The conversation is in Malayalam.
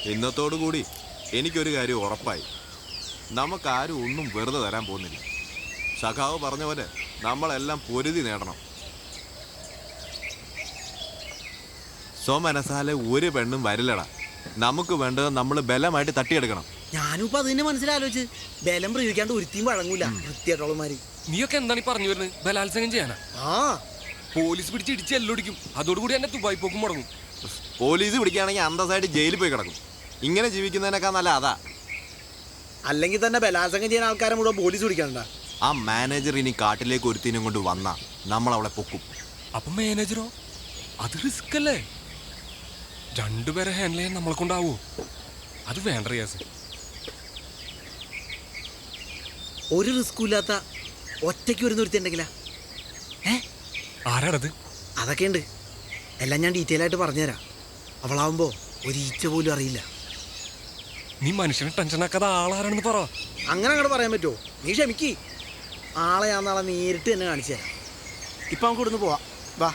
ഇന്നത്തോടു കൂടി എനിക്കൊരു കാര്യം ഉറപ്പായി. നമുക്കാരും ഒന്നും വെറുതെ തരാൻ പോകുന്നില്ല. സഖാവ് പറഞ്ഞ പോലെ നമ്മളെല്ലാം പൊരുതി നേടണം. സ്വമനസാലെ ഒരു പെണ്ണും വരില്ലടാ. നമുക്ക് വേണ്ടത് നമ്മൾ ബലമായിട്ട് തട്ടിയെടുക്കണം. ഞാനും ഇപ്പൊ അതിനെ മനസ്സിലാലോചിച്ച് ബലം പ്രയോഗിക്കാണ്ട് ഒരുത്തിയും വഴങ്ങൂല വൃത്തിയായിട്ടുള്ളമാര്. നീയൊക്കെ എന്താണ് ഈ പറഞ്ഞു വരുന്നത്? ബലാത്സംഗം ചെയ്യാനാ? ആ പോലീസ് പിടിച്ച് ഇടിച്ച് എല്ലൊടിക്കും. അതോടുകൂടി എന്നെ ദുബായ് പോക്കും മുടങ്ങും. പോലീസ് പിടിക്കുകയാണെങ്കിൽ അന്തസ്സായിട്ട് ജയിലിൽ പോയി കിടക്കും. ഇങ്ങനെ ജീവിക്കുന്നതിനേക്കാൾ നല്ല അതാ. അല്ലെങ്കിൽ തന്നെ ബലാത്സംഗം ചെയ്യുന്ന ആൾക്കാരെ മുഴുവൻ പോലീസ് പിടിക്കണ്ട. ആ മാനേജർ ഇനി കാട്ടിലേക്ക് ഒരുത്തിനും കൊണ്ട് വന്നാ നമ്മൾ അവളെ പൊക്കും. അപ്പൊ മാനേജറോ? അത് റിസ്ക് അല്ലേ? രണ്ടുപേരെ ഹാൻഡിൽ ചെയ്യാൻ നമ്മളെ കൊണ്ടാവോ? അത് വേണ്ട റിയാസ്. ഒരു റിസ്കും ഇല്ലാത്ത ഒറ്റയ്ക്ക് വരുന്ന ഒരുത്തിണ്ടെങ്കിലാ? ആരാടത്? അതൊക്കെ ഉണ്ട്. എല്ലാം ഞാൻ ഡീറ്റെയിൽ ആയിട്ട് പറഞ്ഞുതരാം. അവളാവുമ്പോ ഒരു ഈച്ച പോലും അറിയില്ല. നീ മനുഷ്യനെ ടെൻഷനാക്കാതെ ആളാരാണെന്ന് പറ. അങ്ങനെ അങ്ങോട്ട് പറയാൻ പറ്റുമോ? നീ ക്ഷമിക്ക്. ആളെ ഞാൻ നാളെ നേരിട്ട് തന്നെ കാണിച്ചു തരാം. ഇപ്പൊ നമുക്ക് ഇവിടുന്ന് പോവാം. വാ.